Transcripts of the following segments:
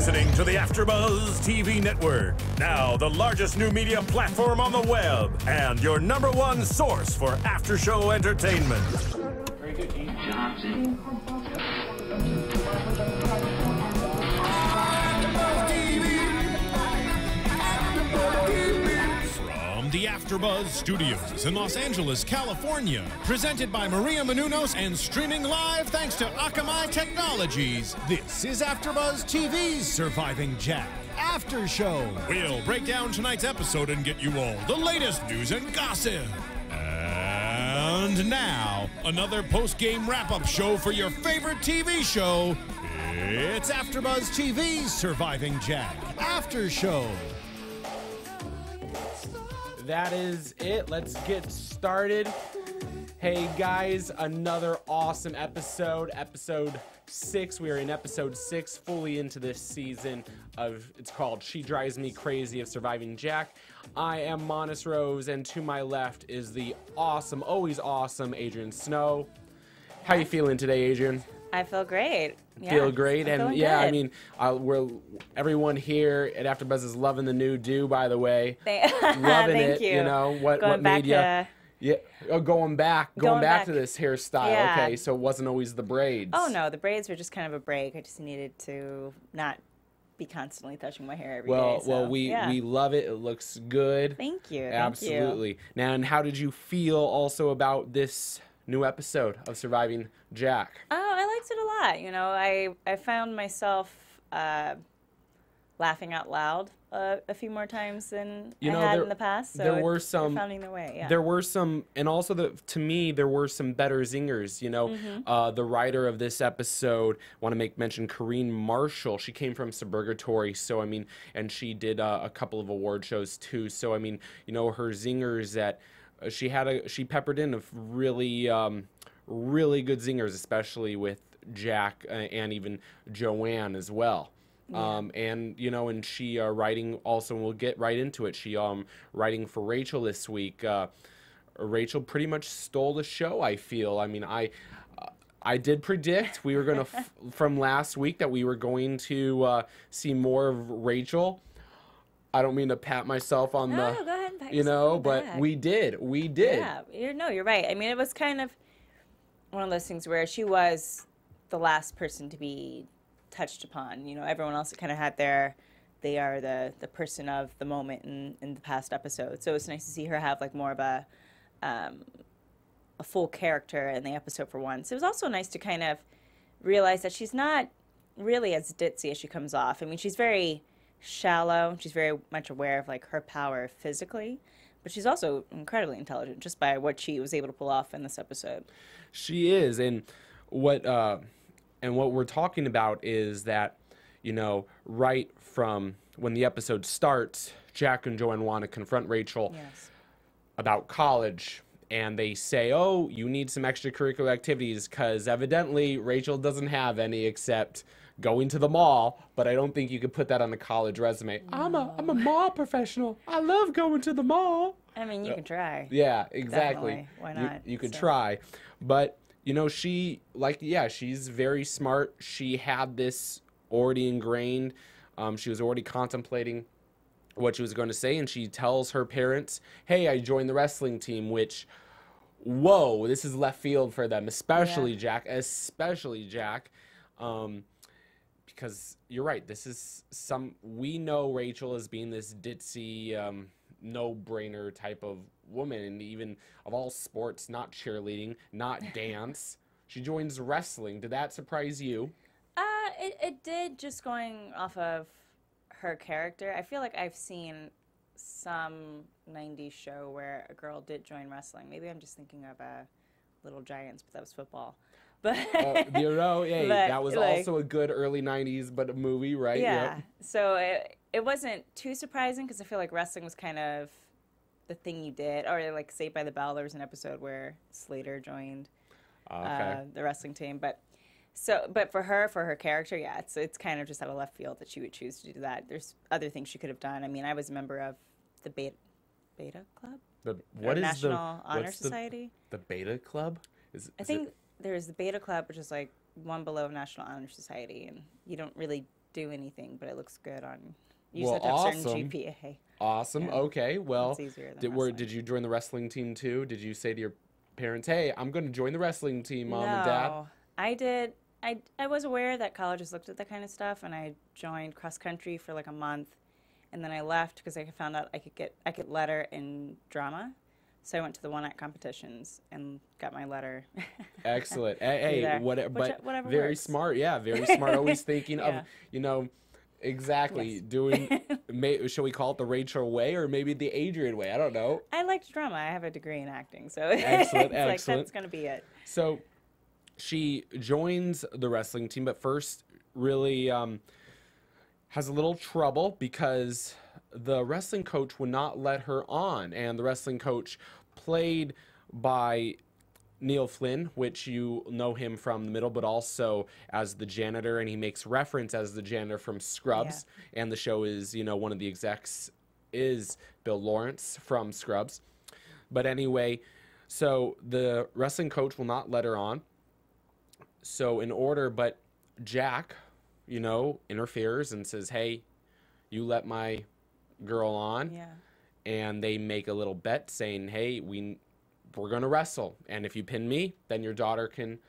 listening to the AFTERBUZZ TV network, now the largest new media platform on the web, and your #1 source for after-show entertainment. Very good, Keith Johnson. The AFTERBUZZ Studios in Los Angeles, California. Presented by Maria Menounos and streaming live thanks to Akamai Technologies. This is AFTERBUZZ TV's Surviving Jack After Show. We'll break down tonight's episode and get you all the latest news and gossip. And now, another post-game wrap-up show for your favorite TV show. It's AFTERBUZZ TV's Surviving Jack After Show. That is it. Let's get started. Hey guys, another awesome episode. Episode 6. We are in episode 6, fully into this season of, it's called She Drives Me Crazy of Surviving Jack. I am Monis Rose, and to my left is the awesome, always awesome Adrian Snow. How you feeling today, Adrian? I feel great. Feel great, and yeah, good. I mean, everyone here at AfterBuzz is loving the new do. By the way, loving Thank it. You know what made you? Yeah, going back to this hairstyle. Yeah. Okay, so it wasn't always the braids. Oh no, the braids were just kind of a break. I just needed to not be constantly touching my hair every day. Well, we love it. It looks good. Thank you. Absolutely. Now, and how did you feel also about this new episode of Surviving Jack? Oh, I liked it a lot. You know, I found myself laughing out loud a few more times than I had in the past. So there were some finding their way. Yeah. There were some, and also to me, there were some better zingers. You know, the writer of this episode, want to mention Corinne Marshall. She came from Suburgatory, so I mean, and she did a couple of award shows too. So I mean, you know, her zingers that she peppered in of really really good zingers, especially with Jack and even Joanne as well. Yeah. And you know, and she writing also, and we'll get right into it. She writing for Rachel this week. Rachel pretty much stole the show, I feel. I mean, I did predict we were gonna from last week that we were going to see more of Rachel. I don't mean to pat myself on go ahead and pat you know, yourself but back. we did. Yeah, you're right. I mean, it was kind of one of those things where she was the last person to be touched upon. You know, everyone else kind of had they are the person of the moment in the past episode. So it's nice to see her have like more of a full character in the episode for once. It was also nice to kind of realize that she's not really as ditzy as she comes off. I mean, she's very shallow. She's very much aware of like her power physically, but she's also incredibly intelligent just by what she was able to pull off in this episode. She is, and what we're talking about is that, you know, right from when the episode starts, Jack and Joanne want to confront Rachel about college, and they say, "Oh, you need some extracurricular activities," because evidently Rachel doesn't have any except going to the mall, but I don't think you could put that on a college resume. No. I'm a mall professional. I love going to the mall. I mean, you can try. Yeah, exactly. Definitely. Why not? You could try. But, you know, she's very smart. She had this already ingrained. She was already contemplating what she was going to say, and she tells her parents, "Hey, I joined the wrestling team," which, whoa, this is left field for them, especially Jack. Because you're right, this is we know Rachel as being this ditzy, no-brainer type of woman, and even of all sports, not cheerleading, not dance. She joins wrestling. Did that surprise you? It did, just going off of her character. I feel like I've seen some 90s show where a girl did join wrestling. Maybe I'm just thinking of Little Giants, but that was football. But you know, hey, that was like, also a good early 90s but a movie, right? Yeah. Yep. So it wasn't too surprising because I feel like wrestling was kind of the thing you did. Or like Saved by the Bell, there was an episode where Slater joined the wrestling team. But for her character, yeah, it's kind of just out of left field that she would choose to do that. There's other things she could have done. I mean, I was a member of the Beta Club? National Honor Society? The Beta Club? I think there's the Beta Club, which is like one below National Honor Society, and you don't really do anything, but it looks good on. You Well, just have to have certain awesome. GPA. Awesome. Yeah. Okay. Well, It's easier than wrestling. did you join the wrestling team too? Did you say to your parents, "Hey, I'm going to join the wrestling team, Mom and Dad"? No, I did. I was aware that colleges looked at that kind of stuff, and I joined cross country for like a month, and then I left because I found out I could letter in drama, so I went to the one-night competitions and got my letter. Excellent. Hey, whatever very works. smart. Yeah, very smart. Always thinking Yeah. of, exactly Yes. doing. Shall we call it the Rachel way or maybe the Adrian way? I don't know. I liked drama. I have a degree in acting, so Excellent, it's excellent. like that's gonna be it. So she joins the wrestling team, but first really has a little trouble because the wrestling coach would not let her on. And the wrestling coach, played by Neil Flynn, which you know him from The Middle, but also as the janitor, and he makes reference as the janitor from Scrubs. Yeah. And the show is, one of the execs is Bill Lawrence from Scrubs. But anyway, so the wrestling coach will not let her on. So but Jack, interferes and says, "Hey, you let my girl on." Yeah. And they make a little bet saying, "Hey, we're going to wrestle. And if you pin me, then your daughter can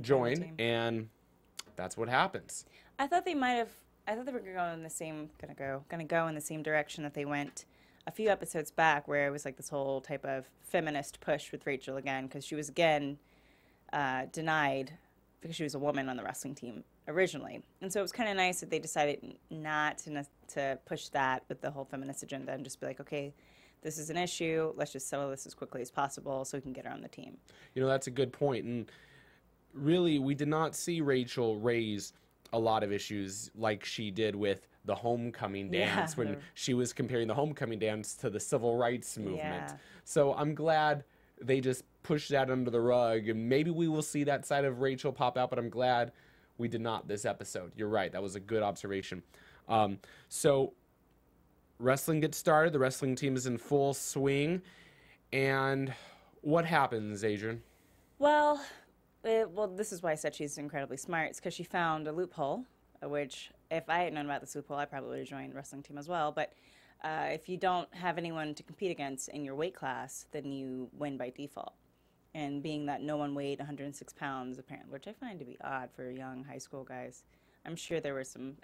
join." And that's what happens. I thought they were going to go in the same direction that they went a few episodes back, where it was like this whole type of feminist push with Rachel again, because she was again denied because she was a woman on the wrestling team originally. And so it was kind of nice that they decided not to push that with the whole feminist agenda and just be like, okay, this is an issue. Let's just settle this as quickly as possible so we can get her on the team. That's a good point. And really, we did not see Rachel raise a lot of issues like she did with the homecoming dance when she was comparing the homecoming dance to the civil rights movement. Yeah. So I'm glad they just pushed that under the rug, and maybe we will see that side of Rachel pop out, but I'm glad we did not this episode. You're right. That was a good observation. So wrestling gets started. The wrestling team is in full swing. And what happens, Adrian? Well, this is why I said she's incredibly smart. It's because she found a loophole, which if I had known about this loophole, I probably would have joined the wrestling team as well. But if you don't have anyone to compete against in your weight class, then you win by default. And being that no one weighed 106 pounds, apparently, which I find to be odd for young high school guys. I'm sure there were some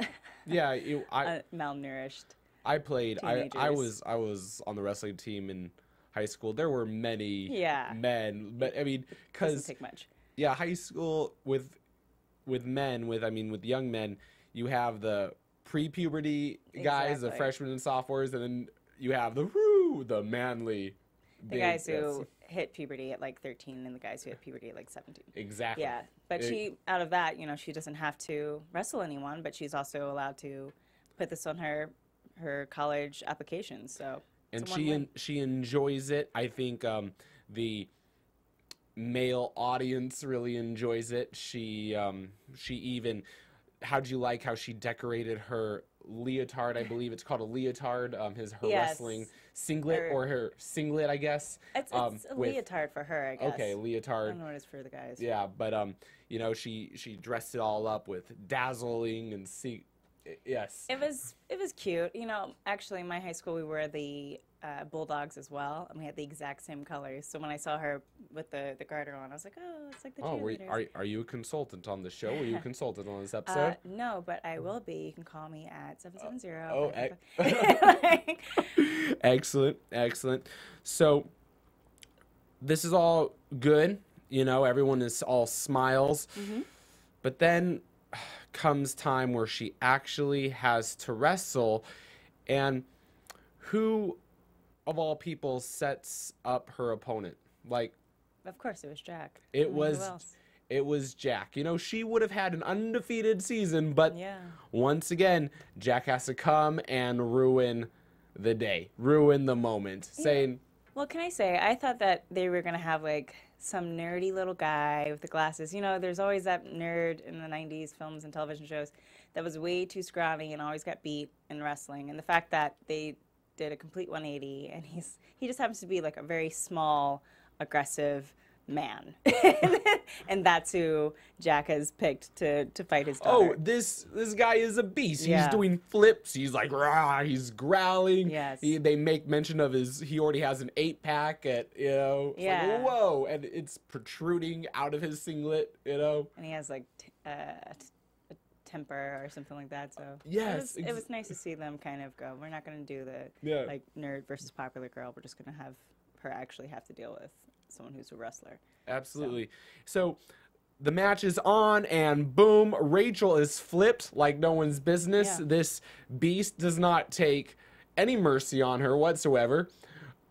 malnourished. I played. I teenagers. was on the wrestling team in high school. There were many men, but I mean, because doesn't take much. Yeah, high school with young men, you have the pre-puberty guys, the freshmen and sophomores, and then you have the manly. The guys who hit puberty at like 13 and the guys who hit puberty at like 17. Exactly. Yeah, but she, out of that, she doesn't have to wrestle anyone, but she's also allowed to put this on her college application. So and she enjoys it. I think the male audience really enjoys it. She even, how'd you like how she decorated her leotard? I believe it's called a leotard. Her wrestling singlet or her singlet, I guess. It's a leotard for her, I guess. Okay, leotard. I don't know what it's for the guys. Yeah, but she dressed it all up with dazzling and yes. It was cute. Actually, in my high school, we were the Bulldogs as well, and we had the exact same colors. So when I saw her with the garter on, I was like, oh, it's like the cheerleaders. Are you a consultant on the show? Were you a consultant on this episode? No, but I will be. You can call me at 770. Excellent. So this is all good. Everyone is all smiles. Mm-hmm. But then comes time where she actually has to wrestle, and who of all people sets up her opponent? Like, of course it was Jack. It was Jack. She would have had an undefeated season, but once again, Jack has to come and ruin the day, ruin the moment, saying, well, can I say, I thought that they were going to have like some nerdy little guy with the glasses. There's always that nerd in the 90s films and television shows that was way too scrawny and always got beat in wrestling. And the fact that they did a complete 180 and he just happens to be like a very small, aggressive man. And that's who Jack has picked to fight his daughter. Oh, this guy is a beast. Yeah. He's doing flips. He's like, rah, he's growling. Yes. They make mention of he already has an 8-pack at, it's Yeah. like, whoa. And it's protruding out of his singlet, And he has like a temper or something like that. So yes, it was nice to see them kind of go, we're not going to do the like nerd versus popular girl. We're just going to have her actually have to deal with someone who's a wrestler. Absolutely. So the match is on, and boom, Rachel is flipped like no one's business. Yeah. This beast does not take any mercy on her whatsoever.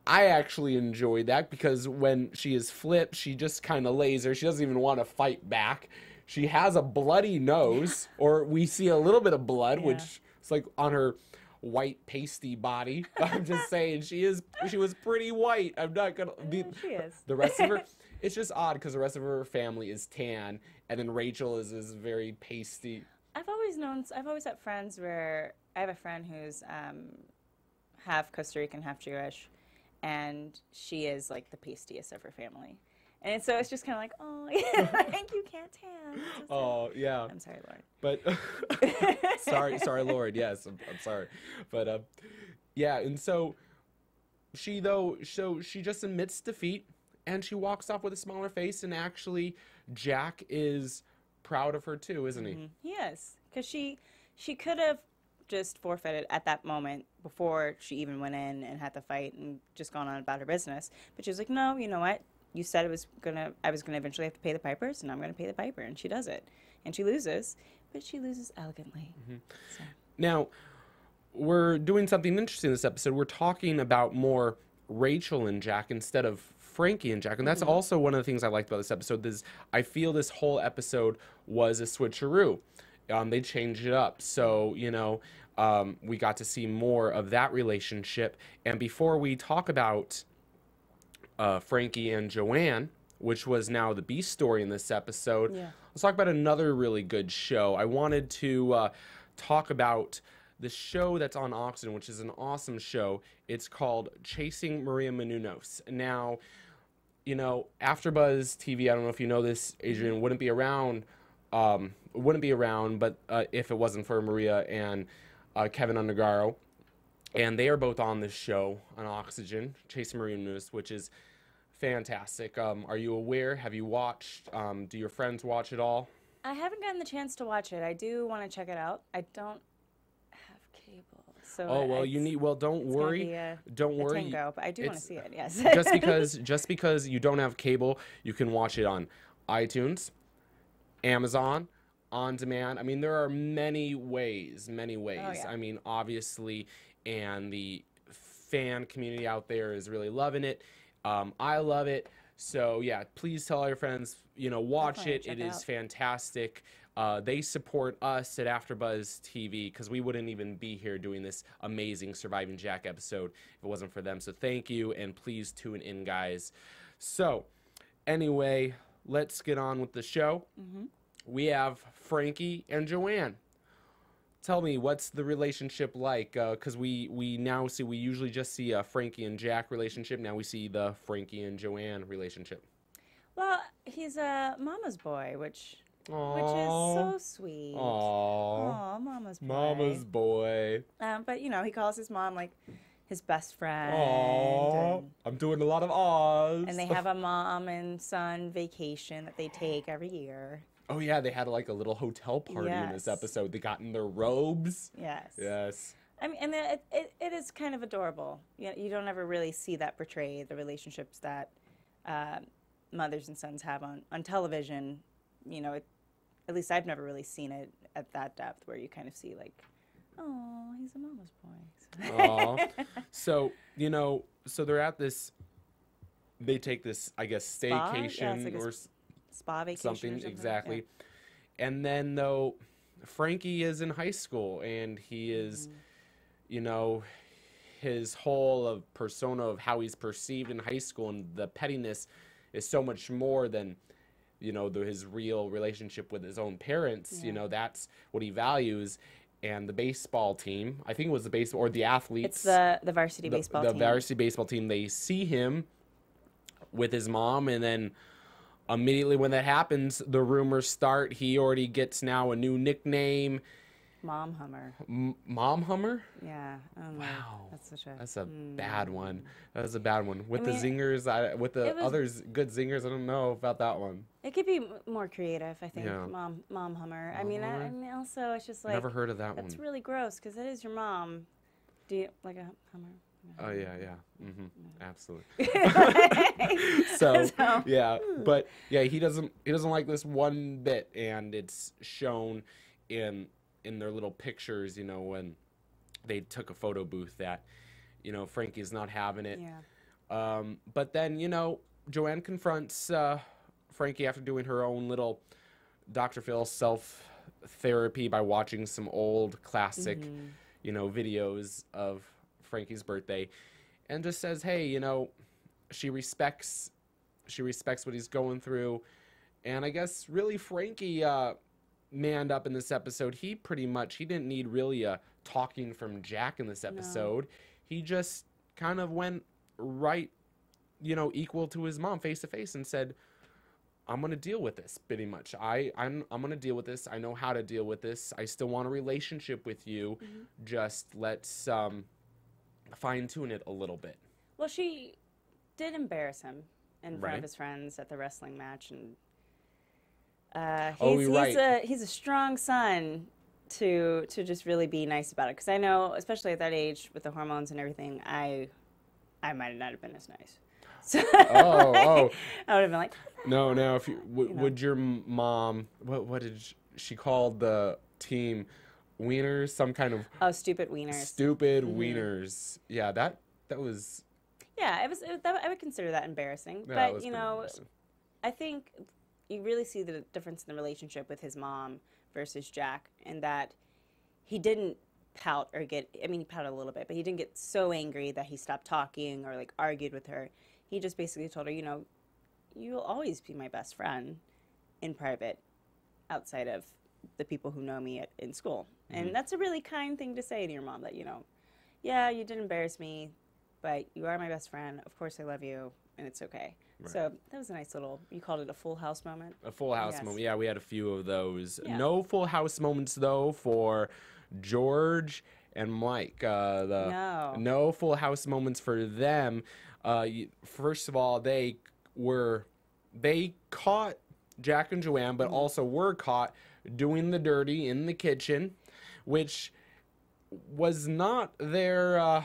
I actually enjoyed that because when she is flipped, she just kind of lays there. She doesn't even want to fight back. She has a bloody nose, or we see a little bit of blood, which is like on her white pasty body. I'm just saying she was pretty white. I'm not gonna She is. the rest of her. It's just odd because the rest of her family is tan, and then Rachel is very pasty. I've always had friends where I have a friend who's half Costa Rican, half Jewish, and she is like the pastiest of her family. And so it's just kind of like, oh, I think you can't tan. So Oh yeah. I'm sorry, Lauren. But sorry, Lord. Yes, I'm sorry. But yeah, and so she just admits defeat, and she walks off with a smaller face. And actually, Jack is proud of her too, isn't he? He is, because she could have just forfeited at that moment before she even went in and had the fight and just gone on about her business. But she was like, no, you know what? You said I was gonna eventually have to pay the pipers, and I'm gonna pay the piper, and she does it, and she loses, but she loses elegantly. So. Now, we're doing something interesting this episode. We're talking about more Rachel and Jack instead of Frankie and Jack, and that's also one of the things I liked about this episode. I feel this whole episode was a switcheroo. They changed it up, so we got to see more of that relationship. And before we talk about Frankie and Joanne, which was now the B story in this episode, let's talk about another really good show. I wanted to talk about the show that's on Oxygen, which is an awesome show. It's called Chasing Maria Menounos. Now, AfterBuzz TV, I don't know if you know this, Adrian, wouldn't be around, but if it wasn't for Maria and Kevin Undergaro. And they are both on this show on Oxygen, Chasing Maria Menounos, which is fantastic. Are you aware? Have you watched? Do your friends watch it all? I haven't gotten the chance to watch it. I do want to check it out. I don't have cable, so. Oh well, you need. Well, don't worry. Don't worry. Tango, but I do want to see it. Yes. just because you don't have cable, you can watch it on iTunes, Amazon, on demand. I mean, there are many ways. Oh, yeah. I mean, obviously, and the fan community out there is really loving it. I love it. So yeah, please tell all your friends, watch Definitely it. It is fantastic. They support us at AfterBuzz TV because we wouldn't even be here doing this amazing Surviving Jack episode if it wasn't for them. So thank you, and please tune in, guys. So anyway, let's get on with the show. We have Frankie and Joanne. Tell me, what's the relationship like? Because we usually just see a Frankie and Jack relationship. Now we see the Frankie and Joanne relationship. Well, he's a mama's boy, which is so sweet. Aww, mama's boy. Mama's boy. But he calls his mom like his best friend. Aww, I'm doing a lot of awes. And they have a mom and son vacation that they take every year. Oh yeah, they had like a little hotel party in this episode. They got in their robes. Yes. I mean, and it is kind of adorable. You don't ever really see that portrayed, the relationships that mothers and sons have on television. At least I've never really seen it at that depth where you kind of see like, oh, he's a mama's boy. Aww. So so they're at this. They take this, I guess, staycation or spa vacation something or something. Exactly. And then though Frankie is in high school, and he is his whole persona of how he's perceived in high school, and the pettiness is so much more than his real relationship with his own parents. That's what he values. And the baseball team, I think it was the baseball or the athletes, it's the varsity baseball team. The varsity baseball team, they see him with his mom, and then immediately when that happens, the rumors start. He already gets now a new nickname. Mom Hummer. Mom Hummer? Yeah. Oh, no. Wow. That's a bad one. That was a bad one. With the zingers, with the others good zingers, I don't know about that one. It could be more creative, I think. Yeah. Mom Hummer. I mean, also it's just like, never heard of that that's one. really gross because it is your mom. Do you like a Hummer? Oh yeah, absolutely. so yeah, but yeah, he doesn't like this one bit, and it's shown in their little pictures, you know, when they took a photo booth, that, you know, Frankie's not having it. Yeah. But then, you know, Joanne confronts Frankie after doing her own little Dr. Phil self-therapy by watching some old classic, you know, videos of Frankie's birthday, and just says, hey, you know, she respects what he's going through. And I guess really Frankie manned up in this episode. He didn't need really a talking from Jack in this episode. No. He just kind of went right, you know, equal to his mom, face to face, and said, I'm going to deal with this pretty much. I'm going to deal with this. I know how to deal with this. I still want a relationship with you. Just let's fine-tune it a little bit. Well, she did embarrass him in front of his friends at the wrestling match, and he's a strong son to just really be nice about it. Because I know, especially at that age with the hormones and everything, I might not have been as nice. So I would have been like, no. If you would your mom, what did she call the team? Wieners, some kind of stupid wieners. Stupid wieners. Yeah, that was. Yeah, I would consider that embarrassing. Yeah, but you know, I think you really see the difference in the relationship with his mom versus Jack, in that he didn't pout or he pouted a little bit, but he didn't get so angry that he stopped talking or like argued with her. He just basically told her, you know, you'll always be my best friend in private, outside of the people who know me in school. And that's a really kind thing to say to your mom, that, you know, yeah, you did embarrass me, but you are my best friend. Of course I love you, and it's okay. Right. So that was a nice little, you called it a full house moment? A full house moment. Yeah, we had a few of those. Yeah. No full house moments, though, for George and Mike. No full house moments for them. First of all, they caught Jack and Joanne, but also were caught doing the dirty in the kitchen, which was not their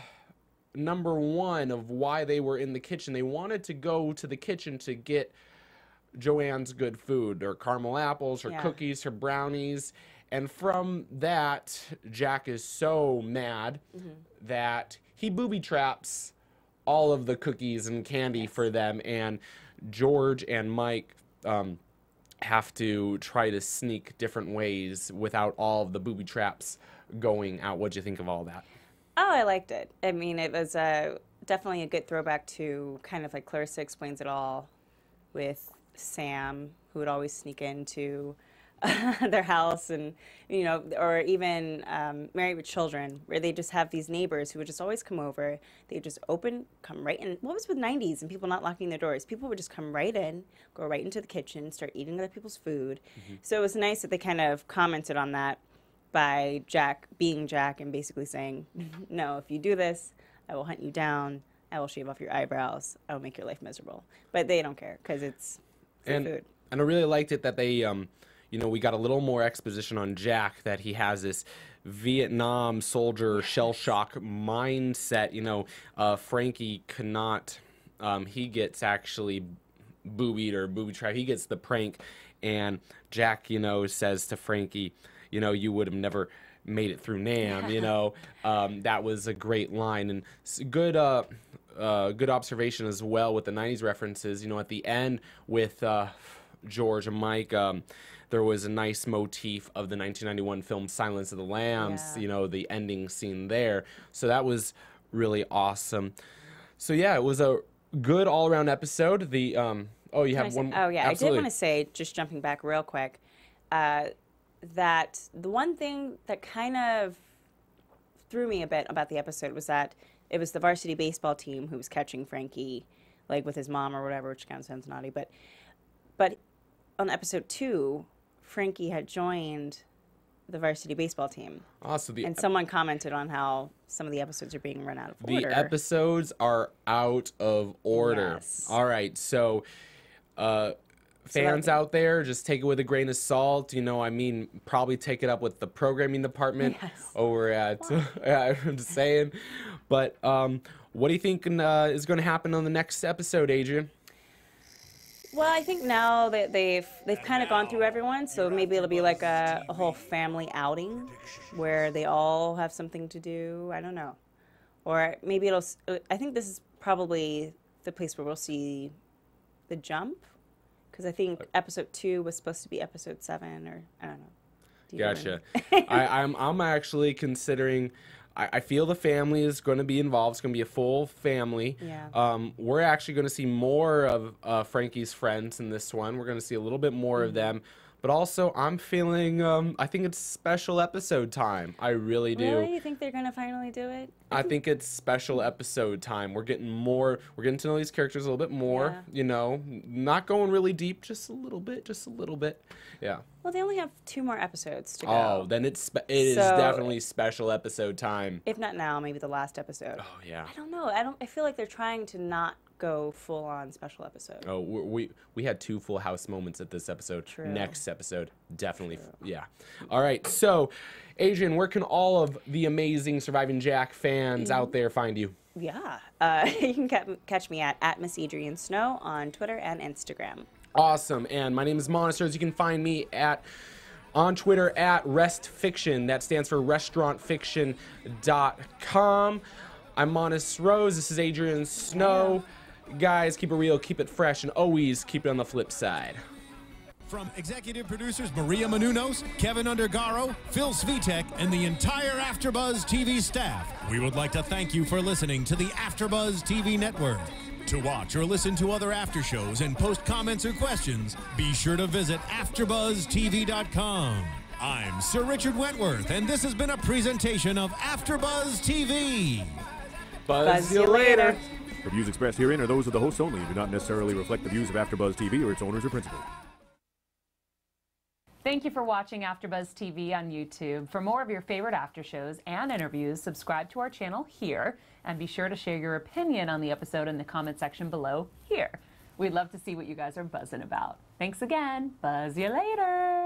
number one of why they were in the kitchen. They wanted to go to the kitchen to get Joanne's good food, her caramel apples, her cookies, her brownies. And from that, Jack is so mad that he booby traps all of the cookies and candy for them, and George and Mike have to try to sneak different ways without all of the booby traps going out. What'd you think of all that? Oh, I liked it. I mean, it was definitely a good throwback to kind of like Clarissa Explains It All with Sam, who would always sneak into their house, and, you know, or even Married with Children, where they just have these neighbors who would just always come over. They just come right in. What was with 90s and people not locking their doors? People would just come right in, go right into the kitchen, start eating other people's food. So it was nice that they kind of commented on that by Jack being Jack and basically saying, no, if you do this, I will hunt you down. I will shave off your eyebrows. I will make your life miserable. But they don't care because it's food. And I really liked it that they you know, we got a little more exposition on Jack, that he has this Vietnam soldier shell shock mindset. You know, Frankie cannot, he gets actually boobied or booby trapped. He gets the prank, and Jack, you know, says to Frankie, you know, you would have never made it through Nam. You know, that was a great line, and good observation as well with the 90s references. You know, at the end with George and Mike, there was a nice motif of the 1991 film Silence of the Lambs, you know, the ending scene there. So that was really awesome. So yeah, it was a good all-around episode. The you have one. Oh yeah, absolutely. I did want to say, just jumping back real quick, that the one thing that kind of threw me a bit about the episode was that it was the varsity baseball team who was catching Frankie, like with his mom or whatever, which kind of sounds naughty, but But on episode 2, Frankie had joined the varsity baseball team. And someone commented on how some of the episodes are being run out of order. The episodes are out of order. Yes. All right, so fans out there, just take it with a grain of salt. You know, I mean, probably take it up with the programming department over at. I'm just saying, but what do you think is going to happen on the next episode, Adrian? Well, I think now that they've kind of gone through everyone, so maybe it'll be like a whole family outing where they all have something to do. I don't know. Or maybe it'll, I think this is probably the place where we'll see the jump, because I think episode 2 was supposed to be episode 7, or I don't know. Gotcha. I'm actually considering. I feel the family is going to be involved. It's going to be a full family. Yeah. We're actually going to see more of Frankie's friends in this one. We're going to see a little bit more of them. But also, I'm feeling, I think it's special episode time. I really do. Really? You think they're going to finally do it? I think it's special episode time. We're getting to know these characters a little bit more, you know. Not going really deep, just a little bit. Yeah. Well, they only have 2 more episodes to go. Oh, then it is definitely special episode time. If not now, maybe the last episode. Oh, yeah. I don't know. I feel like they're trying to not go full on special episode. Oh, we had 2 full house moments at this episode. True. Next episode, definitely. Yeah. All right. So, Adrian, where can all of the amazing Surviving Jack fans out there find you? Yeah. You can catch me at Miss Adrian Snow on Twitter and Instagram. Awesome. And my name is Monis Rose. You can find me on Twitter at RestFiction. That stands for restaurantfiction.com. I'm Monis Rose. This is Adrian Snow. Guys, keep it real, keep it fresh, and always keep it on the flip side. From executive producers Maria Menounos, Kevin Undergaro, Phil Svitek, and the entire AfterBuzz TV staff, we would like to thank you for listening to the AfterBuzz TV network. To watch or listen to other after shows and post comments or questions, be sure to visit AfterBuzzTV.com. I'm Sir Richard Wentworth, and this has been a presentation of AfterBuzz TV. Buzz you later. The views expressed herein are those of the hosts only and do not necessarily reflect the views of AfterBuzz TV or its owners or principals. Thank you for watching AfterBuzz TV on YouTube. For more of your favorite after shows and interviews, subscribe to our channel here, and be sure to share your opinion on the episode in the comment section below here. We'd love to see what you guys are buzzing about. Thanks again. Buzz you later.